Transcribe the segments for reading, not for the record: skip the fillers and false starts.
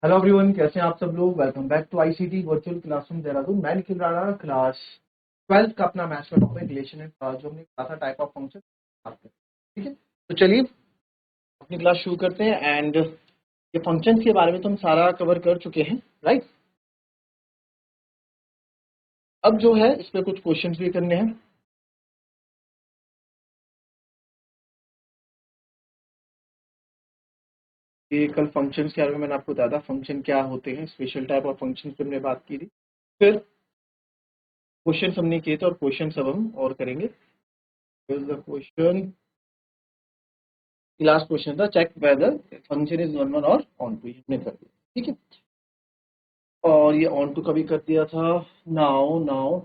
Hello everyone, कैसे हैं आप सब लोग। Welcome back to ICT virtual classroom Dehradun. मैं निखिल राणा, क्लास 12th का अपना मैथ्स का टॉपिक रिलेशन है जो हमने कहा था टाइप ऑफ फंक्शन। ठीक है, तो चलिए अपनी क्लास शुरू करते हैं। एंड ये फंक्शंस के बारे में तो हम सारा कवर कर चुके हैं, राइट। अब जो है इस पे कुछ क्वेश्चंस भी करने हैं। ये कल फंक्शंस के बारे में मैंने आपको बताया था, फंक्शन क्या होते हैं, स्पेशल टाइप ऑफ फंक्शन पे हमने बात की थी। फिर क्वेश्चन हमने किए थे और क्वेश्चन अब हम और करेंगे। क्वेश्चन लास्ट क्वेश्चन था, check whether function is on one और ऑन टू, हमने कर दिया। ठीक है, और ये ऑन टू का भी कर दिया था। Now now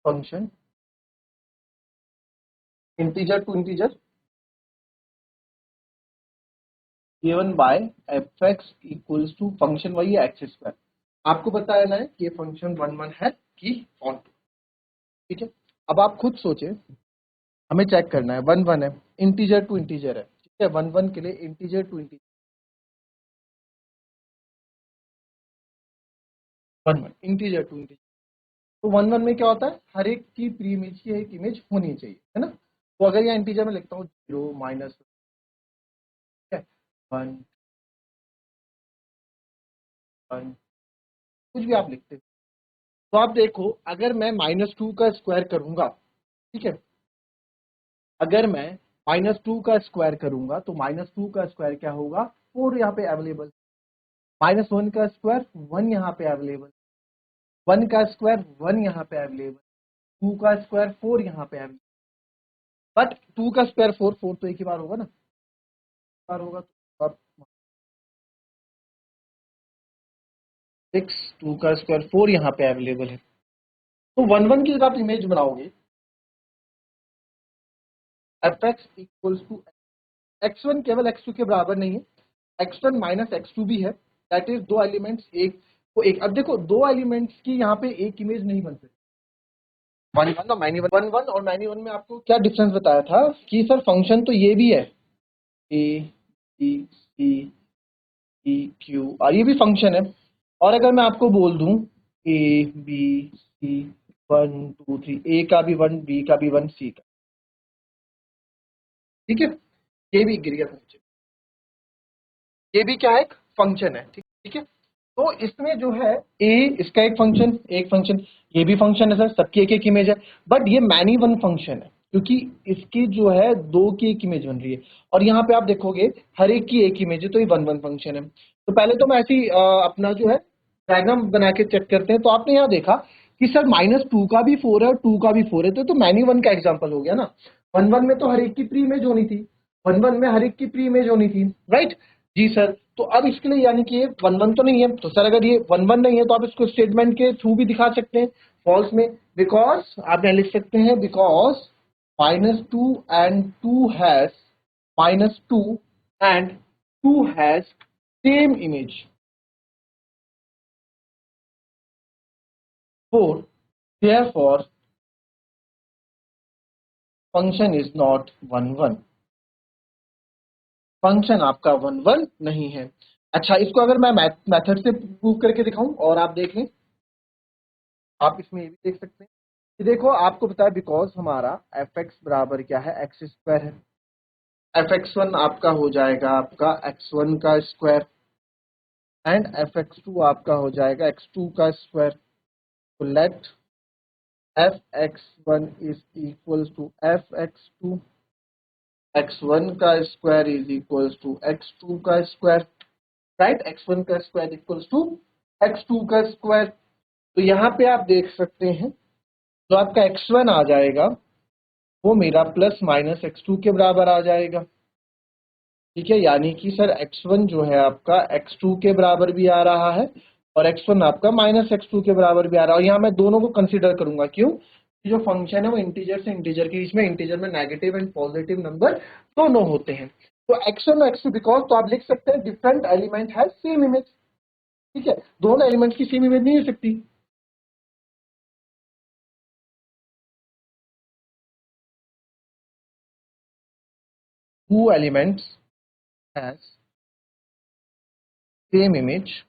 function integer to integer given by F X equals to function वही है एक्स स्क्वायर। आपको बताया ना है कि ये फंक्शन वन वन है कि ऑन टू। ठीक है, अब आप खुद सोचे, हमें चेक करना है वन वन है, इंटीजर टू इंटीजर है। ठीक है, वन वन के लिए integer to integer, one one integer to integer. तो वन वन में क्या होता है, हर एक की प्री इमेज की एक इमेज होनी चाहिए, है ना। तो अगर यहाँ इंटीजर में लिखता हूँ जीरो माइनस वन वन, कुछ भी आप लिखते हो, तो आप देखो अगर मैं माइनस टू का स्क्वायर करूंगा, ठीक है, अगर मैं माइनस टू का स्क्वायर करूंगा तो माइनस टू का स्क्वायर क्या होगा, फोर यहाँ पे अवेलेबल। माइनस वन का स्क्वायर वन यहाँ पे अवेलेबल, वन का स्क्वायर वन यहाँ पे अवेलेबल, टू का स्क्वायर फोर यहाँ पे अवेलेबल। बट टू का स्क्वायर फोर, फोर तो एक ही बार होगा ना, बार होगा तो आप सिक्स, टू का स्क्वायर फोर यहाँ पे अवेलेबल है। तो वन वन की जब आप इमेज बनाओगे, F X equals to X one केवल एक्स टू के बराबर नहीं है, X one minus X two भी है। दैट इज दो एलिमेंट्स एक को एक। अब देखो दो एलिमेंट्स की यहाँ पे एक इमेज नहीं बन सकती। वन वन और माइनी वन, वन वन और माइनी वन में आपको क्या डिफरेंस बताया था कि सर फंक्शन तो ये भी है, ए बी सी ई क्यू, और ये भी फंक्शन है। और अगर मैं आपको बोल दूं A B C one two three, A का भी वन, बी का भी वन, सी का, ठीक है, ये भी गिर गया फंक्शन, ये भी क्या है, एक फंक्शन है। ठीक है, तो इसमें जो है ए, इसका एक फंक्शन, ये भी फंक्शन है सर, सबकी एक एक इमेज है। बट ये मैनी वन फंक्शन है क्योंकि इसकी जो है दो की एक इमेज बन रही है, और यहाँ पे आप देखोगे हर एक की एक इमेज है, तो ये वन वन फंक्शन है। तो पहले तो मैं ऐसी अपना जो है डायग्राम बना के चेक करते हैं। तो आपने यहाँ देखा कि सर माइनस टू का भी फोर है और टू का भी फोर है, तो मैनी वन का एग्जाम्पल हो गया ना। वन वन में तो हर एक की प्री इमेज होनी थी, वन वन में हर एक की प्री इमेज होनी थी, राइट। जी सर, तो अब इसके लिए यानी कि ये वन वन तो नहीं है, तो सर अगर ये वन वन नहीं है तो आप इसको स्टेटमेंट के थ्रू भी दिखा सकते हैं, फॉल्स में। बिकॉज आप यहाँ लिख सकते हैं because minus two and two has, minus two and two has same image, four, therefore function is not one one, function आपका वन वन नहीं है। अच्छा, इसको अगर मैं मेथड से प्रूव करके दिखाऊं और आप देख लें, आप इसमें ये भी देख सकते हैं कि देखो आपको पता है बिकॉज हमारा एफ एक्स बराबर क्या है, एक्स स्क्वायर है। एफ एक्स वन आपका हो जाएगा आपका एक्स वन का square, and F X two आपका हो जाएगा एक्स टू का स्क्वायर। तो let F X one is equal to F X two, X one का square is equal to X two का स्क्वायर, राइट। एक्स वन का square equals to X two का square. तो यहाँ पे आप देख सकते हैं जो आपका एक्स वन आ जाएगा वो मेरा प्लस माइनस एक्स टू के बराबर आ जाएगा। ठीक है, यानी कि सर एक्स वन जो है आपका एक्स टू के बराबर भी आ रहा है और एक्स वन आपका माइनस एक्स टू के बराबर भी आ रहा है। और यहाँ मैं दोनों को कंसीडर करूंगा, क्यों कि जो फंक्शन है वो इंटीजर से इंटीजर के बीच में, इंटीजर में नेगेटिव एंड पॉजिटिव नंबर दोनों होते हैं। तो एक्स वन और एक्स टू बिकॉज, तो आप लिख सकते हैं डिफरेंट एलिमेंट है सेम इमेज। ठीक है, दोनों एलिमेंट्स की सेम इमेज नहीं हो सकती, two elements has same image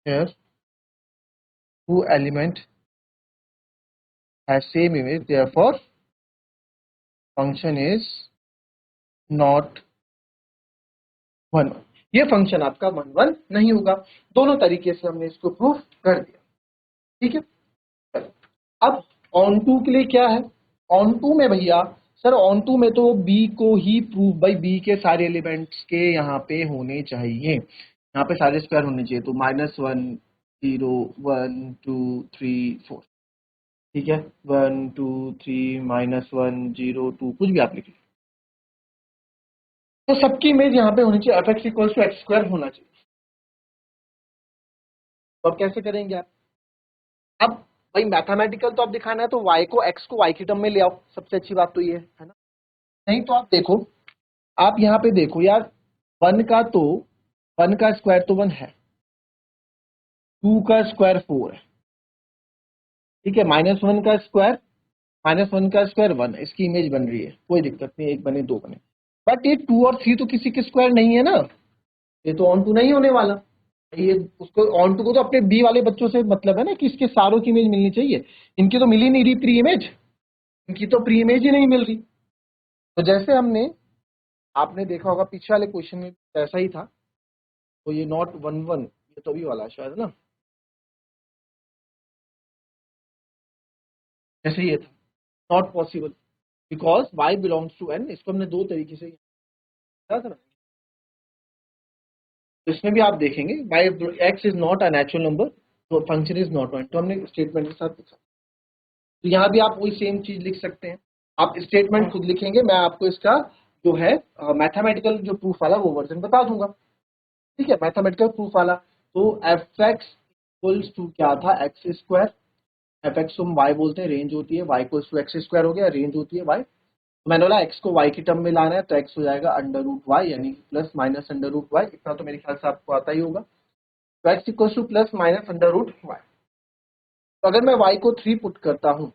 here two element has same image, therefore function is not one. ये फंक्शन आपका वन वन नहीं होगा। दोनों तरीके से हमने इसको प्रूफ कर दिया। ठीक है, अब ऑन टू के लिए क्या है? ऑन टू में भैया सर, ऑन टू में तो बी को ही प्रूफ बाई बी के सारे एलिमेंट्स के यहाँ पे होने चाहिए, यहाँ पे सारे स्क्वायर होने चाहिए। तो -1 0 1 2 3 4, ठीक है, 1 2 3 -1 0 2 कुछ भी आप लिखिए, तो सबकी इमेज यहाँ पे होनी चाहिए। F X equals to X square होना चाहिए। तो अब कैसे करेंगे आप? अब भाई मैथमेटिकल तो आप दिखाना है तो y को x को y की टर्म में ले आओ, सबसे अच्छी बात तो ये है ना। नहीं तो आप देखो, आप यहाँ पे देखो यार, वन का स्क्वायर तो 1 है, 2 का स्क्वायर 4 है, ठीक है, -1 का स्क्वायर 1, इसकी इमेज बन रही है, कोई दिक्कत नहीं, एक बने दो बने। बट ये 2 और 3 तो किसी के स्क्वायर नहीं है ना, ये तो ऑन टू नहीं होने वाला। ये उसको ऑन टू को तो अपने बी वाले बच्चों से मतलब है ना कि इसके सारों की इमेज मिलनी चाहिए। इनकी तो मिल ही नहीं रही प्री इमेज, इनकी तो प्री इमेज ही नहीं मिल रही। तो जैसे हमने, आपने देखा होगा पीछे वाले क्वेश्चन में ऐसा ही था, तो ये नॉट वन वन, ये तो भी वाला शायद ना, ऐसे ही ये था, not possible because y belongs to n। इसको हमने दो तरीके से क्या था, तो इसमें भी आप देखेंगे y x is not a natural number, तो फंक्शन इज नॉट वन, तो हमने स्टेटमेंट के साथ लिखा। तो यहाँ भी आप वही सेम चीज लिख सकते हैं। आप स्टेटमेंट खुद लिखेंगे, मैं आपको इसका जो है मैथमेटिकल जो प्रूफ वाला वो वर्जन बता दूंगा। ठीक है, मैथमेटिकल प्रूफ वाला, तो एफ एक्स इक्वल्स टू क्या था, एक्स स्क्वायर। एफ एक्स हम वाई बोलते हैं, रेंज होती है, Y equals to X square हो गया, रेंज होती है वाई। तो मैंने बोला एक्स को वाई की टर्म में लाना है, तो एक्स हो जाएगा अंडर रूट वाई, यानी plus minus under root Y. इतना तो मेरे ख्याल से आपको आता ही होगा। तो X equals to plus minus under root Y. तो अगर मैं वाई को 3 पुट करता हूँ,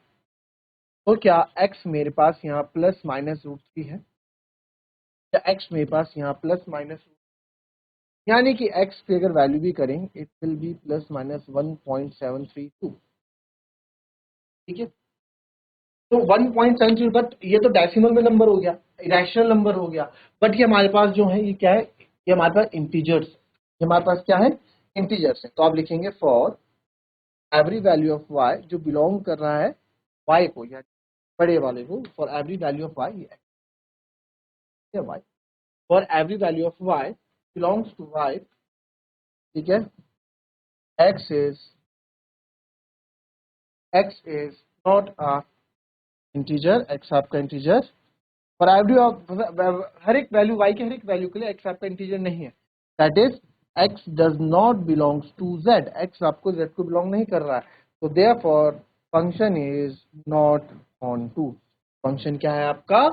तो क्या x मेरे पास यहाँ प्लस माइनस रूट 3 है, या x मेरे पास यहाँ प्लस माइनस, यानी कि x की अगर वैल्यू भी करें, it will be plus minus 1.732। ठीक है, तो 1.732, बट ये तो डेसिमल में नंबर हो गया, इरेशनल नंबर हो गया। बट ये हमारे पास जो है ये क्या है, ये हमारे पास इंटीजर्स, ये हमारे पास क्या है, इंटीजर्स है। तो आप लिखेंगे for every value of y जो बिलोंग कर रहा है y को, या बड़े वाले को, for every value of y, ये y for every value of y belongs to y, ठीक है, x is not a integer, x आपका इंटीजर, फॉर एवरी ऑफ, हर एक वैल्यू y के हर एक वैल्यू के लिए x आपका इंटीजर नहीं है, that is x does not belongs to z, x आपको z को बिलोंग नहीं कर रहा है। तो therefore function is not onto, function क्या है आपका,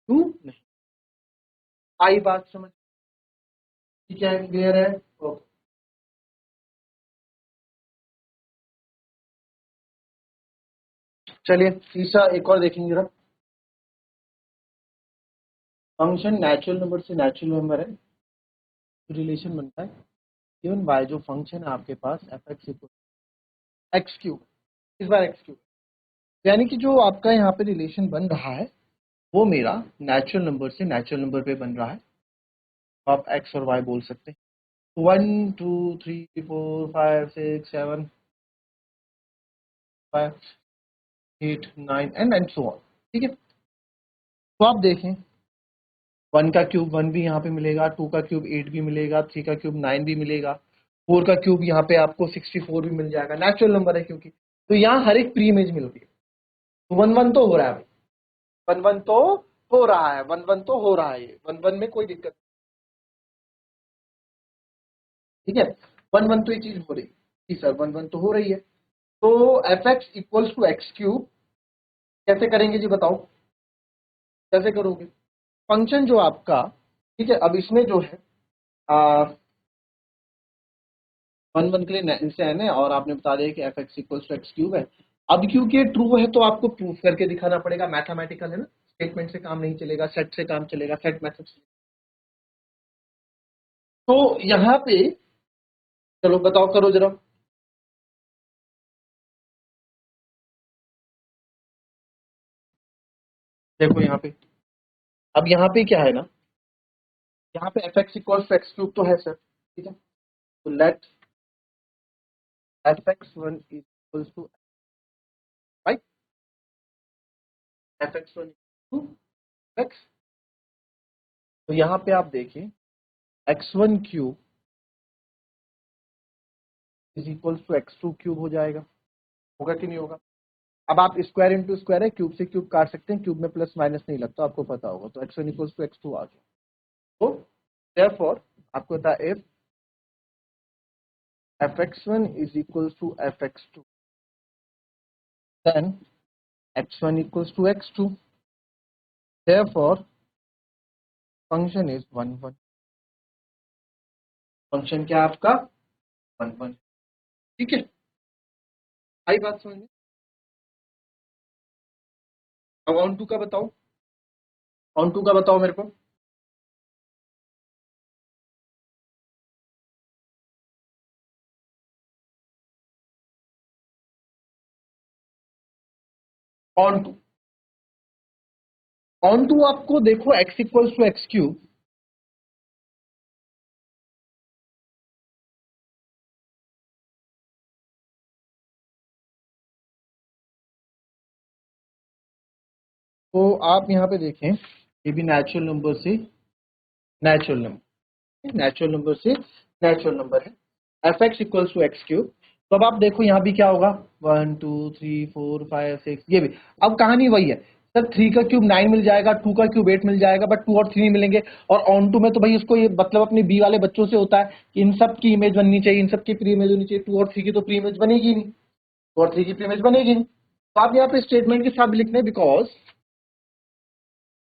टू नहीं। आई बात समझ, ठीक है, क्लियर है? ओके, चलिए तीसरा एक और देखेंगे जरा। फंक्शन नेचुरल नंबर से नेचुरल नंबर है, रिलेशन बनता है गिवन बाय जो फंक्शन है आपके पास एफ एक्स एक्स क्यूब, इस बार एक्स क्यूब, यानी कि जो आपका यहाँ पे रिलेशन बन रहा है वो मेरा नेचुरल नंबर से नेचुरल नंबर पे बन रहा है। तो आप एक्स और वाई बोल सकते हैं, 1 2 3 4 5 6 7 5 8 9 एंड सो ऑन। ठीक है, तो आप देखें, 1 का क्यूब 1 भी यहाँ पे मिलेगा, 2 का क्यूब 8 भी मिलेगा, 3 का क्यूब 9 भी मिलेगा, 4 का क्यूब यहाँ पे आपको 64 भी मिल जाएगा, नेचुरल नंबर है क्योंकि। तो यहाँ हर एक प्री इमेज मिल रही है, तो वन वन तो हो रहा है भाई, वन वन तो हो रहा है, वन वन तो हो रहा है, ये वन वन में कोई दिक्कत, ठीक है, वन वन तो ये चीज हो रही है, जी सर वन वन तो हो रही है। तो F X equals to X cube कैसे करेंगे जी बताओ, कैसे करोगे? फंक्शन जो आपका, ठीक है, अब इसमें जो है वन वन के लिए इनसे एन है, और आपने बता दिया कि F X equals to X cube है। अब क्योंकि ट्रू है तो आपको प्रूफ करके दिखाना पड़ेगा, मैथमेटिकल है ना, स्टेटमेंट से काम नहीं चलेगा, सेट से काम चलेगा, सेट मेथड से। तो यहाँ पे चलो बताओ, करो जरा। देखो यहाँ पे, अब यहाँ पे क्या है ना, यहाँ पे F X equal to X cube तो है सर, ठीक है, तो let F X one equal to, right, F X one two X. तो यहाँ पे आप देखिए X one cube is equal to X two cube हो जाएगा, होगा कि नहीं होगा। अब आप स्क्वायर इंटू स्क्वायर है, क्यूब से क्यूब काट सकते हैं, क्यूब में प्लस माइनस नहीं लगता, आपको पता होगा, तो X one equal to X two आ गया। तो देयरफॉर आपको पता है if F X one is equal to F X two then X one equal to X two, therefore function is one one. Function क्या है आपका, वन वन, ठीक है। आई बात समझ में। अब ऑन टू का बताओ, ऑन टू का बताओ मेरे को। ऑन टू, ऑन टू आपको देखो X equal to X cube, तो आप यहाँ पे देखें, ये भी नेचुरल नंबर से नेचुरल नंबर, नेचुरल नंबर से नेचुरल नंबर है, F X equal to X cube. तो अब आप देखो यहाँ भी क्या होगा, 1 2 3 4 5 6, ये भी। अब कहानी वही है सर, 3 का क्यूब 9 मिल जाएगा, 2 का क्यूब 8 मिल जाएगा, बट 2 और 3 नहीं मिलेंगे। और ऑन टू में तो भाई इसको ये मतलब अपने बी वाले बच्चों से होता है कि इन सब की इमेज बननी चाहिए, इन सब की प्री इमेज होनी चाहिए, 2 और 3 की तो प्री इमेज बनेगी नहीं, 2 और 3 की प्री इमेज बनेगी नहीं। तो आप यहाँ पे स्टेटमेंट के साथ भी लिखने, because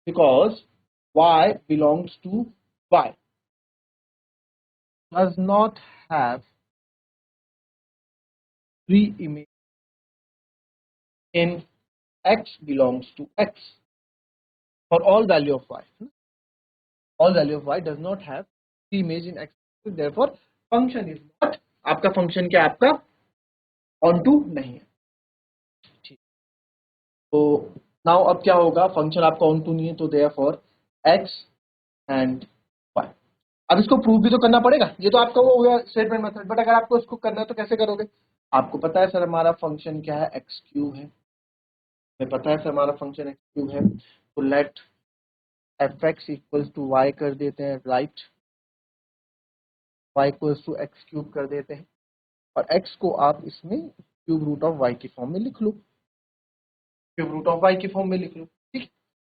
because y belongs to y does not have pre-image in x belongs to x for all value of y. All value of y does not have pre-image in x, therefore function is not, आपका function क्या है, आपका on to नहीं है, ठीक। तो now अब क्या होगा, फंक्शन आपका ऑन टू नहीं है, तो देयरफॉर x एंड y। अब इसको प्रूव भी तो करना पड़ेगा, ये तो आपका वो हो गया स्टेटमेंट मेथड, बट अगर आपको इसको करना है तो कैसे करोगे। आपको पता है सर हमारा फंक्शन क्या है, एक्स क्यूब है, हमें पता है सर हमारा फंक्शन एक्स क्यूब है, तो let F X equals to Y कर देते हैं, right, Y equals to X cube कर देते हैं, और एक्स को आप इसमें क्यूब रूट ऑफ वाई की फॉर्म में लिख लो, क्यूब रूट ऑफ वाई की फॉर्म में लिख लो, ठीक।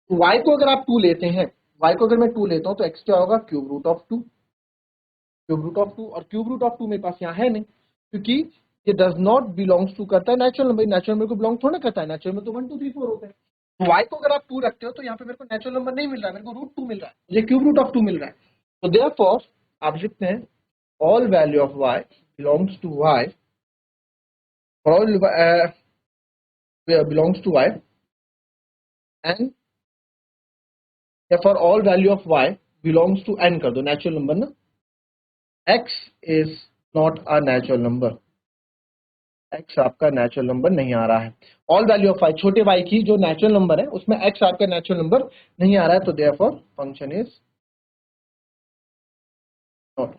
तो वाई को अगर आप 2 लेते हैं, वाई को अगर मैं 2 लेता हूँ तो एक्स क्या होगा, cube root of 2, cube root of 2, और क्यूब रूट ऑफ 2 मेरे पास यहाँ है नहीं, क्योंकि ये डज नॉट बिलोंग्स टू करता है नेचुरल नंबर, नेचुरल नंबर को बिलोंग थोड़ा करता है, नेचुरल में तो 1 2 3 4 होते हैं। तो y को अगर आप 2 रखते हो तो यहाँ पे मेरे को नेचुरल नंबर नहीं मिल रहा है, मेरे को रूट 2 मिल रहा है, मुझे क्यूब रूट ऑफ 2 मिल रहा है। तो देयरफॉर आप लिखते हैं all value of y belongs to y, all belongs to y, and for all value of y belongs to n कर दो, नेचुरल नंबर ना, x is not a natural number, x आपका नेचुरल नंबर नहीं आ रहा है। All value of y, छोटे y की जो नेचुरल नंबर है उसमें एक्स आपका नेचुरल नंबर नहीं आ रहा है, तो देयरफॉर फंक्शन इज नॉट,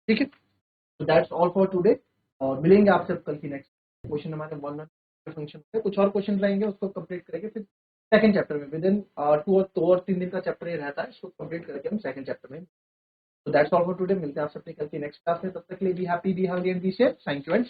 ठीक है। तो दैट्स ऑल फॉर टुडे, और मिलेंगे आपसे कल की नेक्स्ट क्वेश्चन, हमारे वन फंक्शन पे कुछ और क्वेश्चन रहेंगे, उसको कंप्लीट करेंगे फिर सेकंड चैप्टर में, विद इन 2 और 3 दिन का चैप्टर ये रहता है, इसको कंप्लीट करके हम सेकंड चैप्टर में। तो दैट्स ऑल फॉर टुडे, मिलते हैं आपसे अपनी कल की नेक्स्ट क्लास में, तब तक के लिए be happy, be healthy and be safe, thank you and